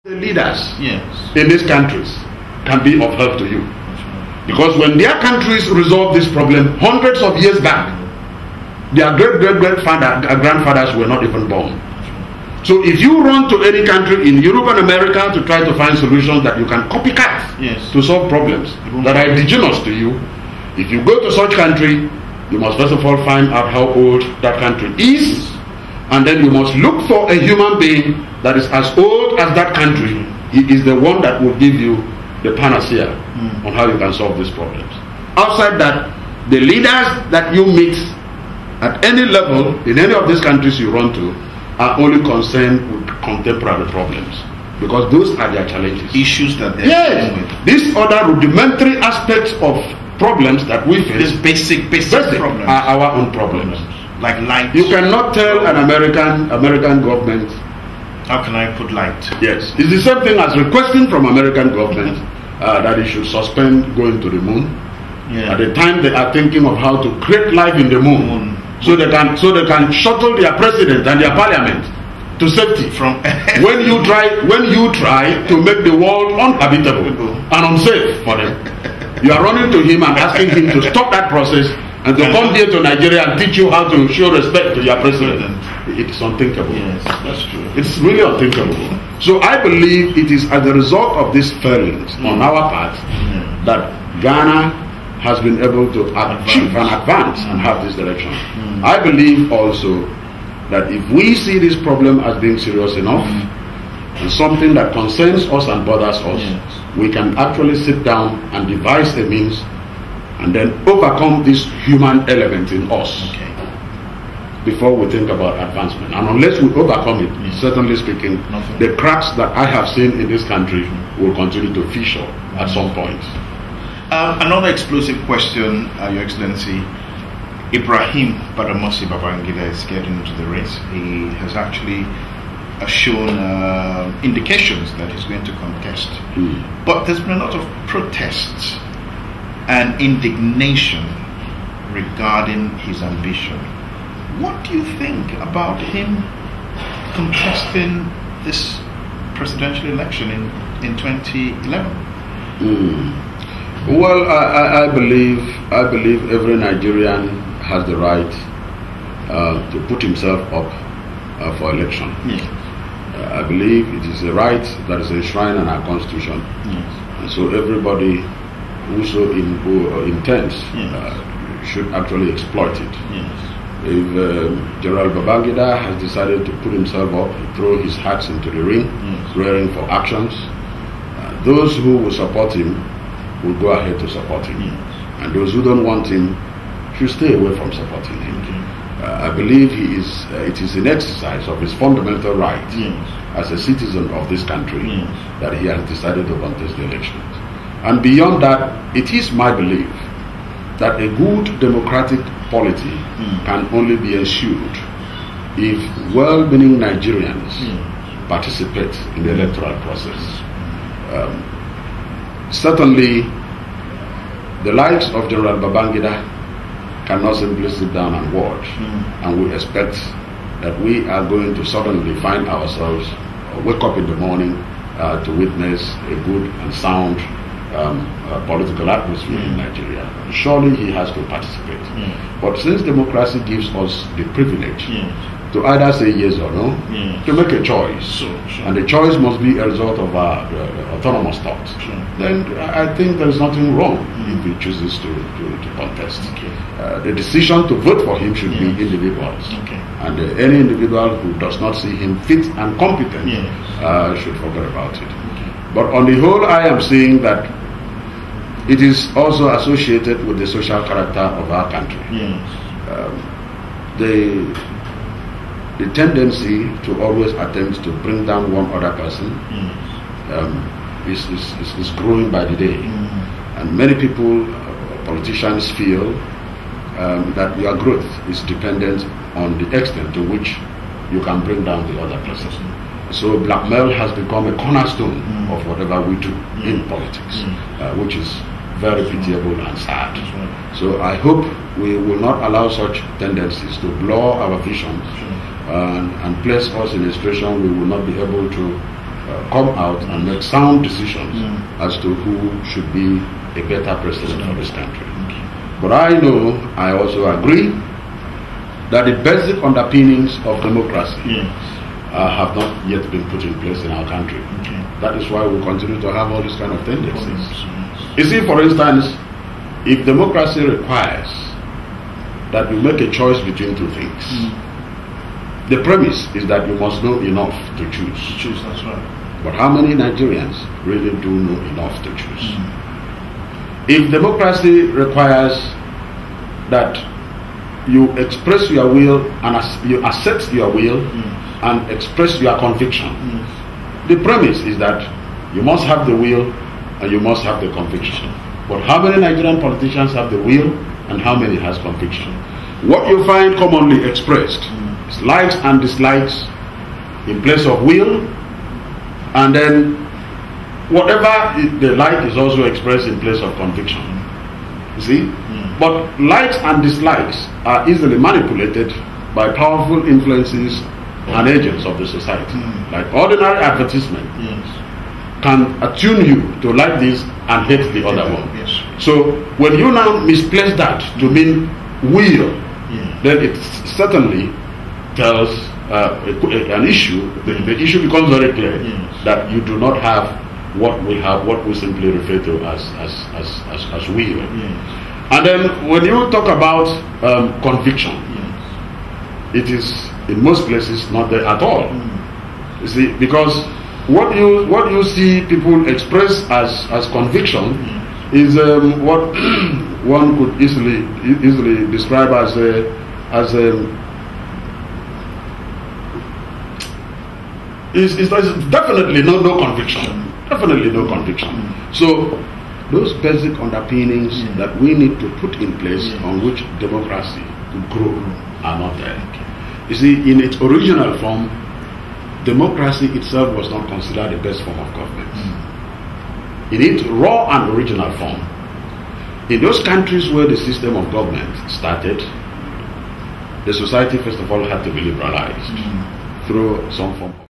The leaders in these countries can be of help to you. Because when their countries resolved this problem hundreds of years back, their great-great-grandfathers were not even born. So if you run to any country in Europe and America to try to find solutions that you can copycat to solve problems that are indigenous to you, if you go to such country, you must first of all find out how old that country is, and then you must look for a human being that is as old as that country. He is the one that will give you the panacea on how you can solve these problems. Outside that, the leaders that you meet at any level in any of these countries you run to are only concerned with contemporary problems, because those are their challenges. Issues that they're dealing with. These other rudimentary aspects of problems that we face, basic problems, are our own problems. Like light. You cannot tell an American government, how can I put light? Yes, it's the same thing as requesting from American government that it should suspend going to the moon. At the time they are thinking of how to create life in the moon, so they can shuttle their president and their parliament to safety. From when you try to make the world uninhabitable and unsafe for them, you are running to him and asking him to stop that process and to come here to Nigeria and teach you how to show respect to your president. It is unthinkable. Yes, that's true. It's really unthinkable. So I believe it is as a result of these failings on our part that Ghana has been able to achieve and advance and have this direction. I believe also that if we see this problem as being serious enough and something that concerns us and bothers us, we can actually sit down and devise a means and then overcome this human element in us before we think about advancement. And unless we overcome it, certainly speaking, the cracks that I have seen in this country will continue to fissure at some point. Another explosive question, Your Excellency. Ibrahim Badamasi Babangida is getting into the race. He has actually shown indications that he's going to contest. But there's been a lot of protests and indignation regarding his ambition. What do you think about him contesting this presidential election in 2011? Well, I believe every Nigerian has the right to put himself up for election. I believe it is a right that is enshrined in our constitution, and so everybody who intends should actually exploit it. If General Babangida has decided to put himself up, throw his hats into the ring, raring for actions, those who will support him will go ahead to support him, and those who don't want him should stay away from supporting him. I believe it is an exercise of his fundamental right as a citizen of this country that he has decided to contest the elections. And beyond that, it is my belief that a good democratic polity can only be ensured if well-meaning Nigerians participate in the electoral process. Certainly, the likes of General Babangida cannot simply sit down and watch, and we expect that we are going to suddenly find ourselves wake up in the morning to witness a good and sound political atmosphere in Nigeria. Surely he has to participate. But since democracy gives us the privilege to either say yes or no, to make a choice, and the choice must be a result of our autonomous thought, then I think there is nothing wrong if he chooses to contest. The decision to vote for him should be individuals, and any individual who does not see him fit and competent should forget about it. But on the whole, I am seeing that it is also associated with the social character of our country. The tendency to always attempt to bring down one other person is growing by the day. And many people, politicians, feel that your growth is dependent on the extent to which you can bring down the other person. So blackmail has become a cornerstone of whatever we do in politics, which is very pitiable and sad. So I hope we will not allow such tendencies to blur our visions and place us in a situation we will not be able to come out and make sound decisions as to who should be a better president for this country. But I also agree that the basic underpinnings of democracy have not yet been put in place in our country. That is why we continue to have all these kind of tendencies. You see, for instance, if democracy requires that you make a choice between two things, the premise is that you must know enough to choose. That's right. But how many Nigerians really do know enough to choose? If democracy requires that you express your will and you assert your will and express your conviction, the premise is that you must have the will and you must have the conviction. But how many Nigerian politicians have the will and how many has conviction? What you find commonly expressed is likes and dislikes in place of will, and then whatever the like is also expressed in place of conviction. You see? But likes and dislikes are easily manipulated by powerful influences and agents of the society. Like ordinary advertisement can attune you to like this and hate the other one. So when you now misplace that to mean will, then it certainly tells an issue. The issue becomes very clear that you do not have what we simply refer to as will. And then when you talk about conviction, it is in most places not there at all. You see, because what you see people express as conviction is what one could easily describe as is definitely no conviction. Definitely no conviction. So those basic underpinnings that we need to put in place on which democracy could grow are not there. You see, in its original form, democracy itself was not considered the best form of government. In its raw and original form, in those countries where the system of government started, the society first of all had to be liberalized through some form of